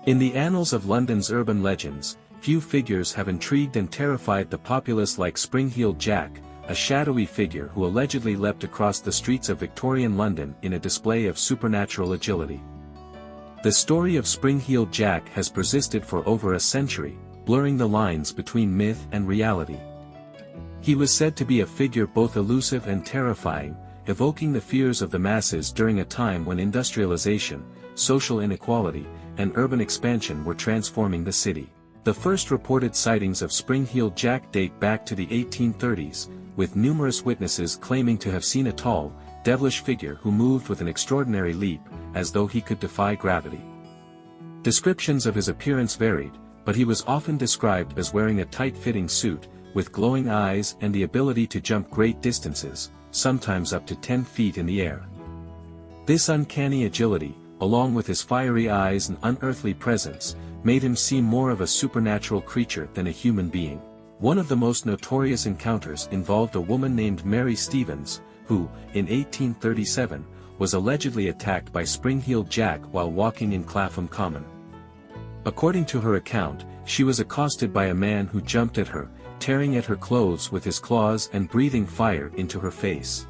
In the annals of London's urban legends, few figures have intrigued and terrified the populace like Spring-Heeled Jack, a shadowy figure who allegedly leapt across the streets of Victorian London in a display of supernatural agility. The story of Spring-Heeled Jack has persisted for over a century, blurring the lines between myth and reality. He was said to be a figure both elusive and terrifying, evoking the fears of the masses during a time when industrialization, social inequality, and urban expansion were transforming the city. The first reported sightings of Spring-Heeled Jack date back to the 1830s, with numerous witnesses claiming to have seen a tall, devilish figure who moved with an extraordinary leap, as though he could defy gravity. Descriptions of his appearance varied, but he was often described as wearing a tight-fitting suit, with glowing eyes and the ability to jump great distances, sometimes up to 10 feet in the air. This uncanny agility, along with his fiery eyes and unearthly presence, made him seem more of a supernatural creature than a human being. One of the most notorious encounters involved a woman named Mary Stevens, who, in 1837, was allegedly attacked by Spring-Heeled Jack while walking in Clapham Common. According to her account, she was accosted by a man who jumped at her, tearing at her clothes with his claws and breathing fire into her face.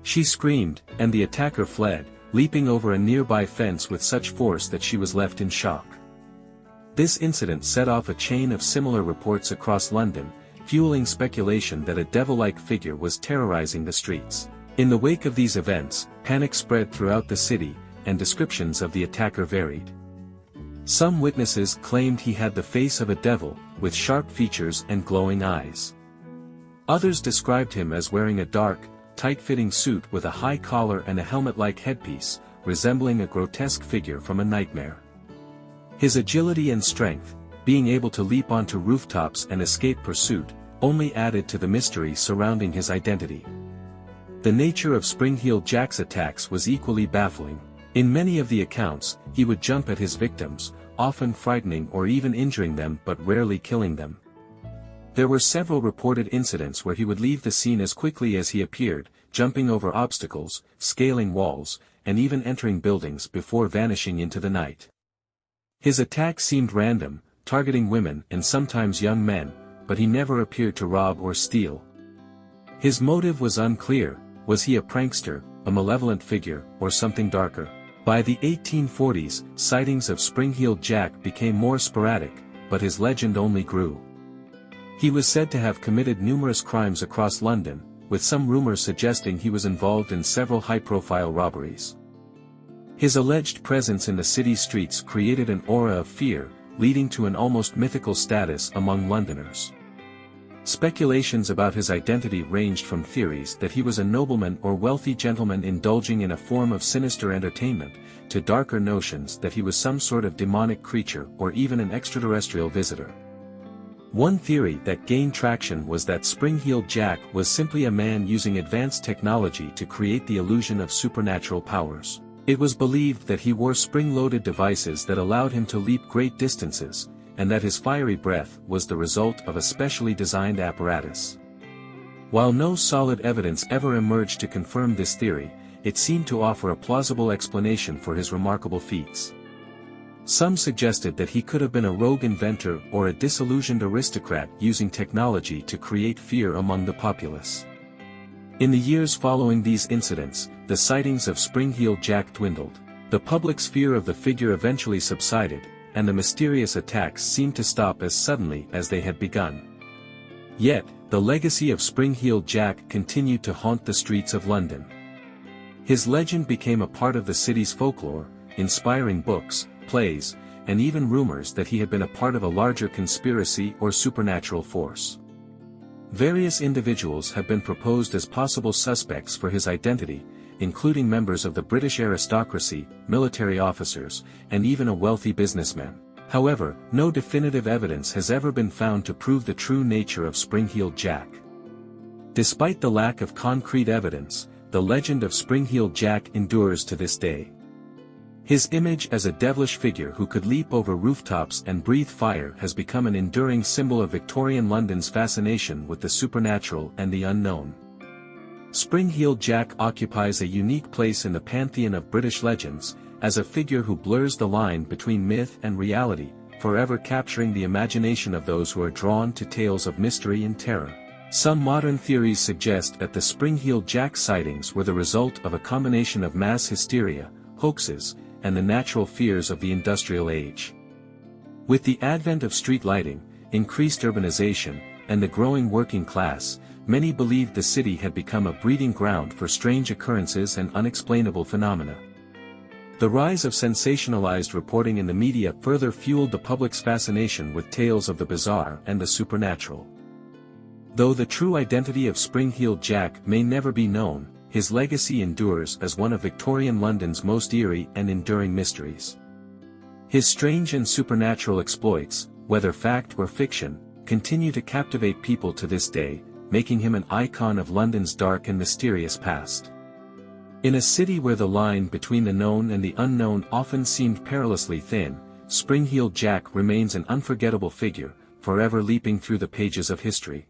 She screamed, and the attacker fled, leaping over a nearby fence with such force that she was left in shock. This incident set off a chain of similar reports across London, fueling speculation that a devil-like figure was terrorizing the streets. In the wake of these events, panic spread throughout the city, and descriptions of the attacker varied. Some witnesses claimed he had the face of a devil, with sharp features and glowing eyes. Others described him as wearing a dark, tight-fitting suit with a high collar and a helmet-like headpiece, resembling a grotesque figure from a nightmare. His agility and strength, being able to leap onto rooftops and escape pursuit, only added to the mystery surrounding his identity. The nature of Spring-Heeled Jack's attacks was equally baffling. In many of the accounts, he would jump at his victims, often frightening or even injuring them but rarely killing them. There were several reported incidents where he would leave the scene as quickly as he appeared, jumping over obstacles, scaling walls, and even entering buildings before vanishing into the night. His attacks seemed random, targeting women and sometimes young men, but he never appeared to rob or steal. His motive was unclear. Was he a prankster, a malevolent figure, or something darker? By the 1840s, sightings of Spring-Heeled Jack became more sporadic, but his legend only grew. He was said to have committed numerous crimes across London, with some rumors suggesting he was involved in several high-profile robberies. His alleged presence in the city's streets created an aura of fear, leading to an almost mythical status among Londoners. Speculations about his identity ranged from theories that he was a nobleman or wealthy gentleman indulging in a form of sinister entertainment, to darker notions that he was some sort of demonic creature or even an extraterrestrial visitor. One theory that gained traction was that Spring-Heeled Jack was simply a man using advanced technology to create the illusion of supernatural powers. It was believed that he wore spring-loaded devices that allowed him to leap great distances, and that his fiery breath was the result of a specially designed apparatus. While no solid evidence ever emerged to confirm this theory, it seemed to offer a plausible explanation for his remarkable feats. Some suggested that he could have been a rogue inventor or a disillusioned aristocrat using technology to create fear among the populace. In the years following these incidents, the sightings of Spring-Heeled Jack dwindled. The public's fear of the figure eventually subsided, and the mysterious attacks seemed to stop as suddenly as they had begun. Yet, the legacy of Spring-Heeled Jack continued to haunt the streets of London. His legend became a part of the city's folklore, inspiring books, plays, and even rumors that he had been a part of a larger conspiracy or supernatural force. Various individuals have been proposed as possible suspects for his identity, including members of the British aristocracy, military officers, and even a wealthy businessman. However, no definitive evidence has ever been found to prove the true nature of Spring-Heeled Jack. Despite the lack of concrete evidence, the legend of Spring-Heeled Jack endures to this day. His image as a devilish figure who could leap over rooftops and breathe fire has become an enduring symbol of Victorian London's fascination with the supernatural and the unknown. Spring-Heeled Jack occupies a unique place in the pantheon of British legends, as a figure who blurs the line between myth and reality, forever capturing the imagination of those who are drawn to tales of mystery and terror. Some modern theories suggest that the Spring-Heeled Jack sightings were the result of a combination of mass hysteria, hoaxes, and the natural fears of the industrial age. With the advent of street lighting, increased urbanization, and the growing working class, many believed the city had become a breeding ground for strange occurrences and unexplainable phenomena. The rise of sensationalized reporting in the media further fueled the public's fascination with tales of the bizarre and the supernatural. Though the true identity of Spring-Heeled Jack may never be known, his legacy endures as one of Victorian London's most eerie and enduring mysteries. His strange and supernatural exploits, whether fact or fiction, continue to captivate people to this day, making him an icon of London's dark and mysterious past. In a city where the line between the known and the unknown often seemed perilously thin, Spring-Heeled Jack remains an unforgettable figure, forever leaping through the pages of history.